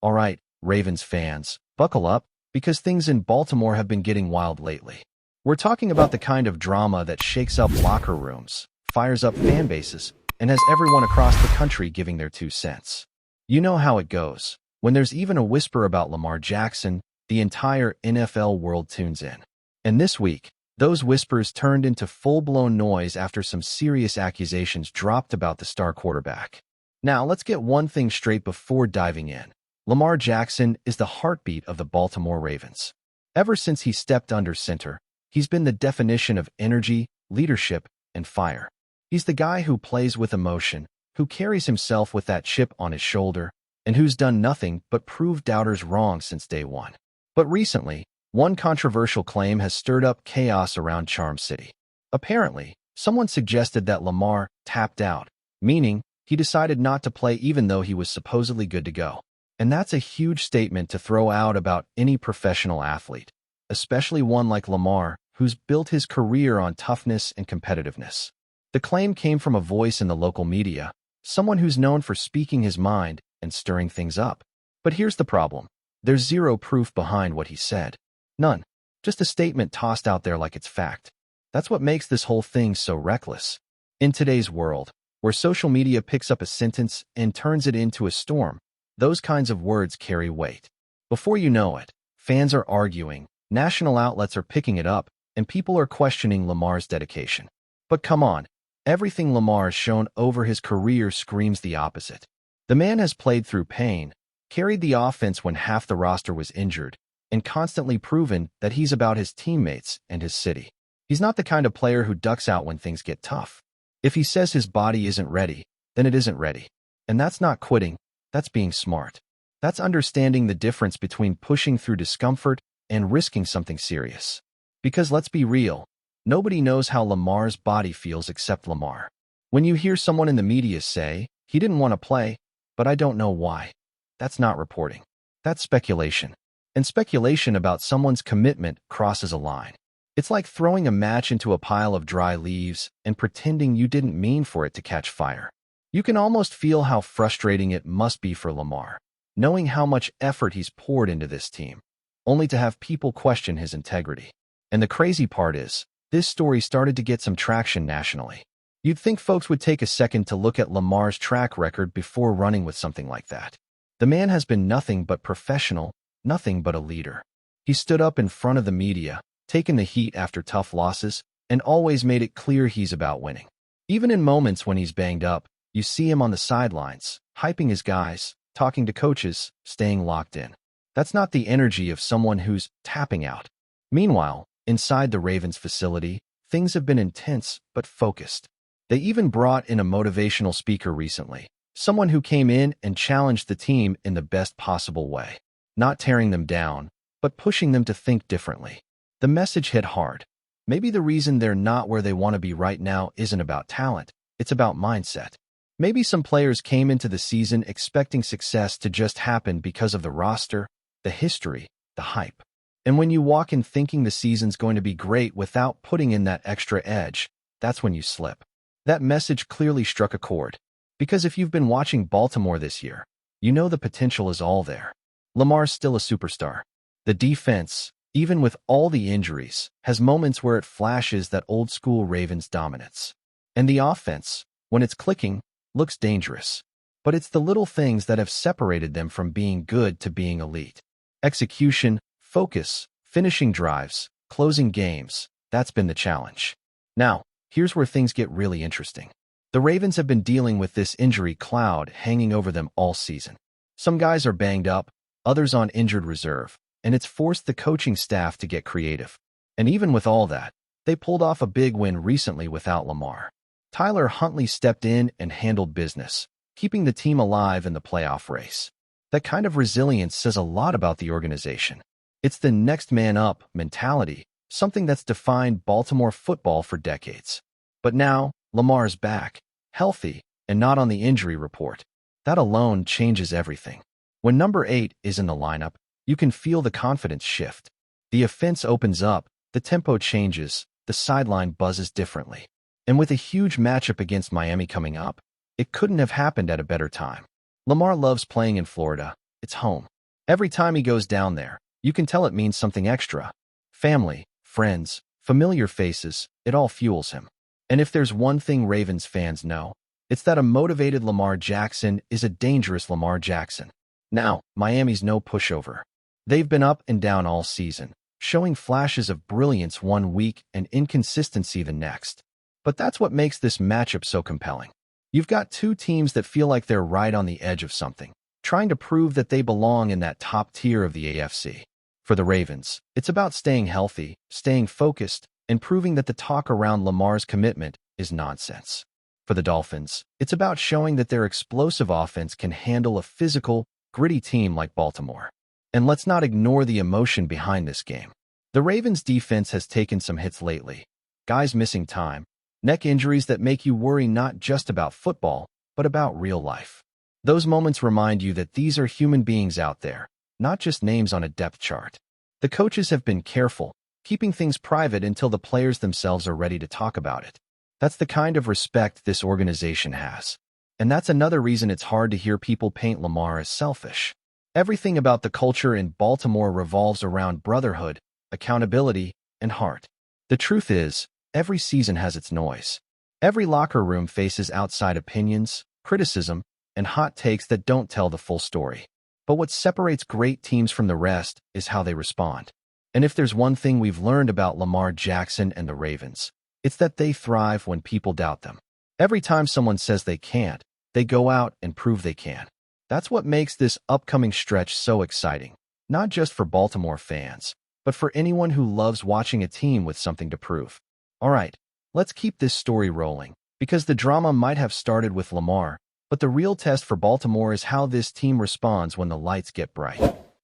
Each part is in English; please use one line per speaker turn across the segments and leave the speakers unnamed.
All right, Ravens fans, buckle up, because things in Baltimore have been getting wild lately. We're talking about the kind of drama that shakes up locker rooms, fires up fan bases, and has everyone across the country giving their 2 cents. You know how it goes. When there's even a whisper about Lamar Jackson, the entire NFL world tunes in. And this week, those whispers turned into full-blown noise after some serious accusations dropped about the star quarterback. Now, let's get one thing straight before diving in. Lamar Jackson is the heartbeat of the Baltimore Ravens. Ever since he stepped under center, he's been the definition of energy, leadership, and fire. He's the guy who plays with emotion, who carries himself with that chip on his shoulder, and who's done nothing but prove doubters wrong since day one. But recently, one controversial claim has stirred up chaos around Charm City. Apparently, someone suggested that Lamar tapped out, meaning he decided not to play even though he was supposedly good to go. And that's a huge statement to throw out about any professional athlete, especially one like Lamar, who's built his career on toughness and competitiveness. The claim came from a voice in the local media, someone who's known for speaking his mind and stirring things up. But here's the problem. There's zero proof behind what he said. None. Just a statement tossed out there like it's fact. That's what makes this whole thing so reckless. In today's world, where social media picks up a sentence and turns it into a storm, those kinds of words carry weight. Before you know it, fans are arguing, national outlets are picking it up, and people are questioning Lamar's dedication. But come on, everything Lamar's shown over his career screams the opposite. The man has played through pain, carried the offense when half the roster was injured, and constantly proven that he's about his teammates and his city. He's not the kind of player who ducks out when things get tough. If he says his body isn't ready, then it isn't ready. And that's not quitting, that's being smart. That's understanding the difference between pushing through discomfort and risking something serious. Because let's be real, nobody knows how Lamar's body feels except Lamar. When you hear someone in the media say, he didn't want to play, but I don't know why, that's not reporting. That's speculation. And speculation about someone's commitment crosses a line. It's like throwing a match into a pile of dry leaves and pretending you didn't mean for it to catch fire. You can almost feel how frustrating it must be for Lamar, knowing how much effort he's poured into this team, only to have people question his integrity. And the crazy part is, this story started to get some traction nationally. You'd think folks would take a second to look at Lamar's track record before running with something like that. The man has been nothing but professional, nothing but a leader. He stood up in front of the media, taken the heat after tough losses, and always made it clear he's about winning. Even in moments when he's banged up, you see him on the sidelines, hyping his guys, talking to coaches, staying locked in. That's not the energy of someone who's tapping out. Meanwhile, inside the Ravens facility, things have been intense but focused. They even brought in a motivational speaker recently, someone who came in and challenged the team in the best possible way, not tearing them down, but pushing them to think differently. The message hit hard. Maybe the reason they're not where they want to be right now isn't about talent, it's about mindset. Maybe some players came into the season expecting success to just happen because of the roster, the history, the hype. And when you walk in thinking the season's going to be great without putting in that extra edge, that's when you slip. That message clearly struck a chord. Because if you've been watching Baltimore this year, you know the potential is all there. Lamar's still a superstar. The defense, even with all the injuries, has moments where it flashes that old-school Ravens dominance. And the offense, when it's clicking, looks dangerous. But it's the little things that have separated them from being good to being elite. Execution, focus, finishing drives, closing games, that's been the challenge. Now, here's where things get really interesting. The Ravens have been dealing with this injury cloud hanging over them all season. Some guys are banged up, others on injured reserve, and it's forced the coaching staff to get creative. And even with all that, they pulled off a big win recently without Lamar. Tyler Huntley stepped in and handled business, keeping the team alive in the playoff race. That kind of resilience says a lot about the organization. It's the next man up mentality, something that's defined Baltimore football for decades. But now, Lamar's back, healthy, and not on the injury report. That alone changes everything. When number 8 is in the lineup, you can feel the confidence shift. The offense opens up, the tempo changes, the sideline buzzes differently. And with a huge matchup against Miami coming up, it couldn't have happened at a better time. Lamar loves playing in Florida, it's home. Every time he goes down there, you can tell it means something extra. Family, friends, familiar faces, it all fuels him. And if there's one thing Ravens fans know, it's that a motivated Lamar Jackson is a dangerous Lamar Jackson. Now, Miami's no pushover. They've been up and down all season, showing flashes of brilliance one week and inconsistency the next. But that's what makes this matchup so compelling. You've got two teams that feel like they're right on the edge of something, trying to prove that they belong in that top tier of the AFC. For the Ravens, it's about staying healthy, staying focused, and proving that the talk around Lamar's commitment is nonsense. For the Dolphins, it's about showing that their explosive offense can handle a physical, gritty team like Baltimore. And let's not ignore the emotion behind this game. The Ravens' defense has taken some hits lately. Guys missing time, neck injuries that make you worry not just about football, but about real life. Those moments remind you that these are human beings out there, not just names on a depth chart. The coaches have been careful, keeping things private until the players themselves are ready to talk about it. That's the kind of respect this organization has. And that's another reason it's hard to hear people paint Lamar as selfish. Everything about the culture in Baltimore revolves around brotherhood, accountability, and heart. The truth is, every season has its noise. Every locker room faces outside opinions, criticism, and hot takes that don't tell the full story. But what separates great teams from the rest is how they respond. And if there's one thing we've learned about Lamar Jackson and the Ravens, it's that they thrive when people doubt them. Every time someone says they can't, they go out and prove they can. That's what makes this upcoming stretch so exciting, not just for Baltimore fans, but for anyone who loves watching a team with something to prove. All right, let's keep this story rolling, because the drama might have started with Lamar, but the real test for Baltimore is how this team responds when the lights get bright.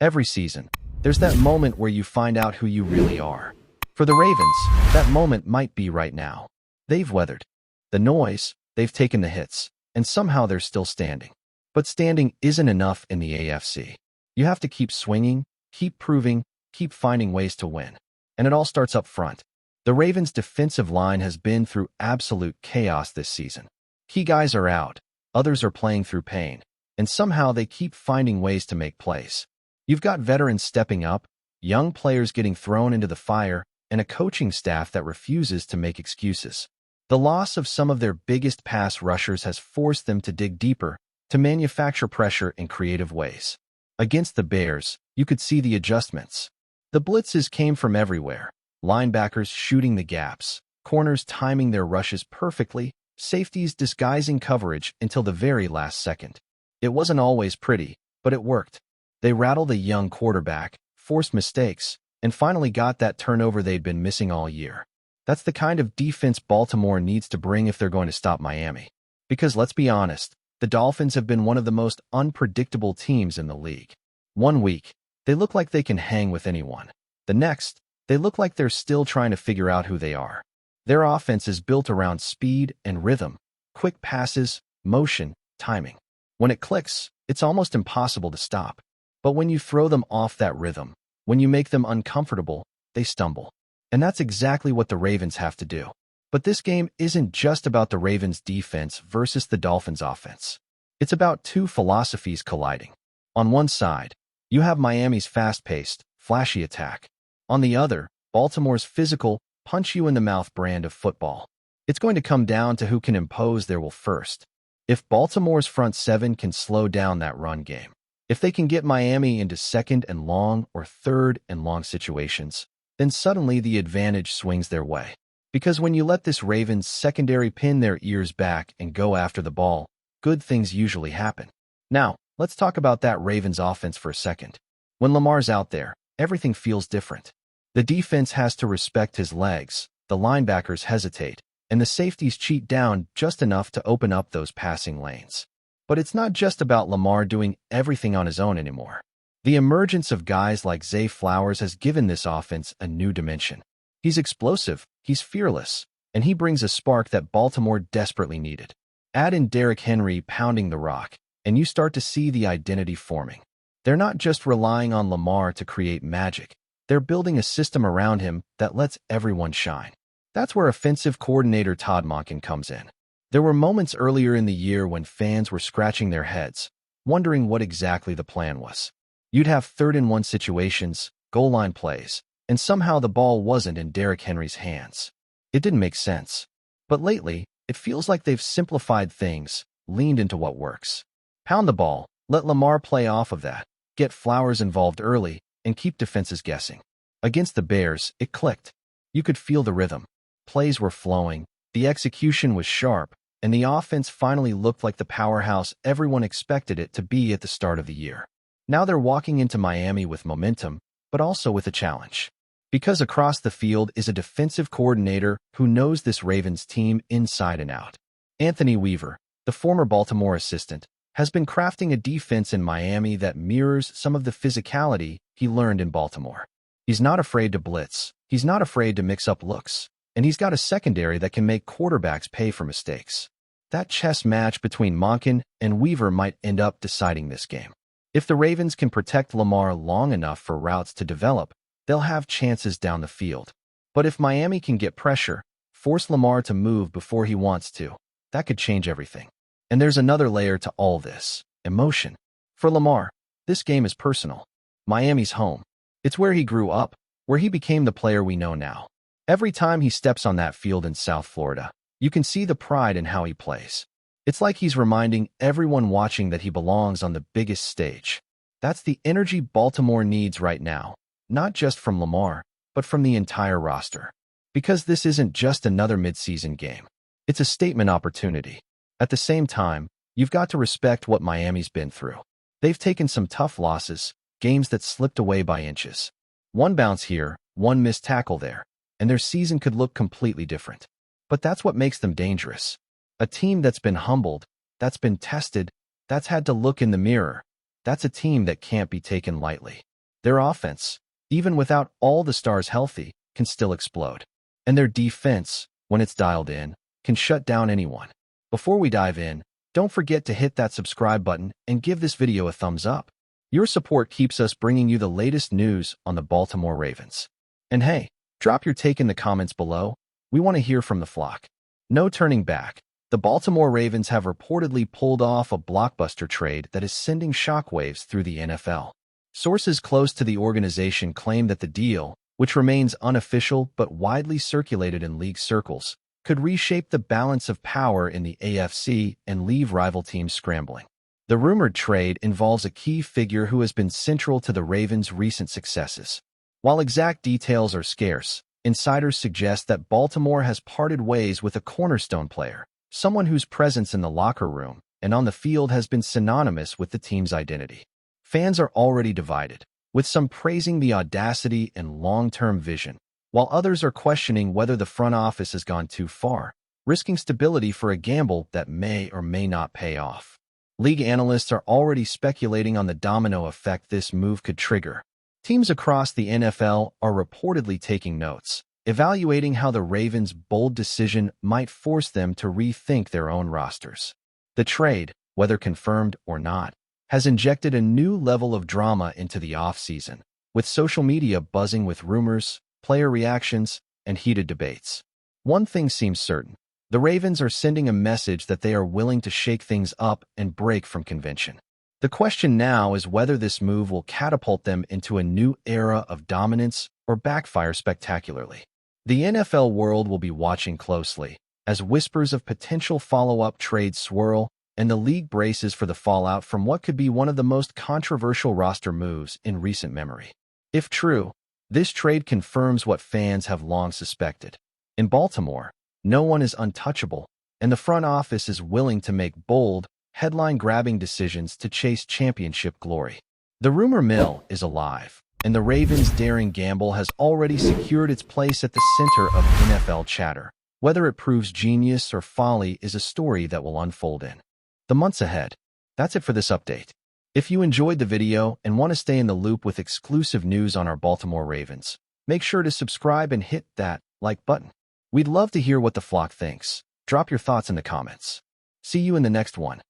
Every season, there's that moment where you find out who you really are. For the Ravens, that moment might be right now. They've weathered the noise, they've taken the hits, and somehow they're still standing. But standing isn't enough in the AFC. You have to keep swinging, keep proving, keep finding ways to win. And it all starts up front. The Ravens' defensive line has been through absolute chaos this season. Key guys are out, others are playing through pain, and somehow they keep finding ways to make plays. You've got veterans stepping up, young players getting thrown into the fire, and a coaching staff that refuses to make excuses. The loss of some of their biggest pass rushers has forced them to dig deeper, to manufacture pressure in creative ways. Against the Bears, you could see the adjustments. The blitzes came from everywhere, linebackers shooting the gaps, corners timing their rushes perfectly, safeties disguising coverage until the very last second. It wasn't always pretty, but it worked. They rattled a young quarterback, forced mistakes, and finally got that turnover they'd been missing all year. That's the kind of defense Baltimore needs to bring if they're going to stop Miami. Because let's be honest, the Dolphins have been one of the most unpredictable teams in the league. One week, they look like they can hang with anyone. The next, they look like they're still trying to figure out who they are. Their offense is built around speed and rhythm, quick passes, motion, timing. When it clicks, it's almost impossible to stop. But when you throw them off that rhythm, when you make them uncomfortable, they stumble. And that's exactly what the Ravens have to do. But this game isn't just about the Ravens' defense versus the Dolphins' offense. It's about two philosophies colliding. On one side, you have Miami's fast-paced, flashy attack. On the other, Baltimore's physical, punch-you-in-the-mouth brand of football. It's going to come down to who can impose their will first. If Baltimore's front seven can slow down that run game, if they can get Miami into second and long or third and long situations, then suddenly the advantage swings their way. Because when you let this Ravens secondary pin their ears back and go after the ball, good things usually happen. Now, let's talk about that Ravens offense for a second. When Lamar's out there, everything feels different. The defense has to respect his legs, the linebackers hesitate, and the safeties cheat down just enough to open up those passing lanes. But it's not just about Lamar doing everything on his own anymore. The emergence of guys like Zay Flowers has given this offense a new dimension. He's explosive, he's fearless, and he brings a spark that Baltimore desperately needed. Add in Derrick Henry pounding the rock, and you start to see the identity forming. They're not just relying on Lamar to create magic. They're building a system around him that lets everyone shine. That's where offensive coordinator Todd Monken comes in. There were moments earlier in the year when fans were scratching their heads. wondering what exactly the plan was. You'd have third-and-one situations, goal line plays, and somehow the ball wasn't in Derrick Henry's hands. It didn't make sense. But lately, it feels like they've simplified things, leaned into what works. Pound the ball, let Lamar play off of that, get Flowers involved early, and keep defenses guessing. Against the Bears, it clicked. You could feel the rhythm. Plays were flowing, the execution was sharp, and the offense finally looked like the powerhouse everyone expected it to be at the start of the year. Now they're walking into Miami with momentum, but also with a challenge. Because across the field is a defensive coordinator who knows this Ravens team inside and out. Anthony Weaver, the former Baltimore assistant, has been crafting a defense in Miami that mirrors some of the physicality he learned in Baltimore. He's not afraid to blitz, he's not afraid to mix up looks, and he's got a secondary that can make quarterbacks pay for mistakes. That chess match between Monken and Weaver might end up deciding this game. If the Ravens can protect Lamar long enough for routes to develop, they'll have chances down the field. But if Miami can get pressure, force Lamar to move before he wants to, that could change everything. And there's another layer to all this: emotion. For Lamar, this game is personal. Miami's home. It's where he grew up, where he became the player we know now. Every time he steps on that field in South Florida, you can see the pride in how he plays. It's like he's reminding everyone watching that he belongs on the biggest stage. That's the energy Baltimore needs right now, not just from Lamar, but from the entire roster. Because this isn't just another midseason game. It's a statement opportunity. At the same time, you've got to respect what Miami's been through. They've taken some tough losses, games that slipped away by inches. One bounce here, one missed tackle there, and their season could look completely different. But that's what makes them dangerous. A team that's been humbled, that's been tested, that's had to look in the mirror. That's a team that can't be taken lightly. Their offense, even without all the stars healthy, can still explode. And their defense, when it's dialed in, can shut down anyone. Before we dive in, don't forget to hit that subscribe button and give this video a thumbs up. Your support keeps us bringing you the latest news on the Baltimore Ravens. And hey, drop your take in the comments below. We want to hear from the flock. No turning back. The Baltimore Ravens have reportedly pulled off a blockbuster trade that is sending shockwaves through the NFL. Sources close to the organization claim that the deal, which remains unofficial but widely circulated in league circles, could reshape the balance of power in the AFC and leave rival teams scrambling. The rumored trade involves a key figure who has been central to the Ravens' recent successes. While exact details are scarce, insiders suggest that Baltimore has parted ways with a cornerstone player, someone whose presence in the locker room and on the field has been synonymous with the team's identity. Fans are already divided, with some praising the audacity and long-term vision, while others are questioning whether the front office has gone too far, risking stability for a gamble that may or may not pay off. League analysts are already speculating on the domino effect this move could trigger. Teams across the NFL are reportedly taking notes, evaluating how the Ravens' bold decision might force them to rethink their own rosters. The trade, whether confirmed or not, has injected a new level of drama into the offseason, with social media buzzing with rumors, player reactions, and heated debates. One thing seems certain: the Ravens are sending a message that they are willing to shake things up and break from convention. The question now is whether this move will catapult them into a new era of dominance or backfire spectacularly. The NFL world will be watching closely, as whispers of potential follow-up trades swirl and the league braces for the fallout from what could be one of the most controversial roster moves in recent memory. If true, this trade confirms what fans have long suspected. In Baltimore, no one is untouchable, and the front office is willing to make bold, headline-grabbing decisions to chase championship glory. The rumor mill is alive, and the Ravens' daring gamble has already secured its place at the center of NFL chatter. Whether it proves genius or folly is a story that will unfold in the months ahead. That's it for this update. If you enjoyed the video and want to stay in the loop with exclusive news on our Baltimore Ravens, make sure to subscribe and hit that like button. We'd love to hear what the flock thinks. Drop your thoughts in the comments. See you in the next one.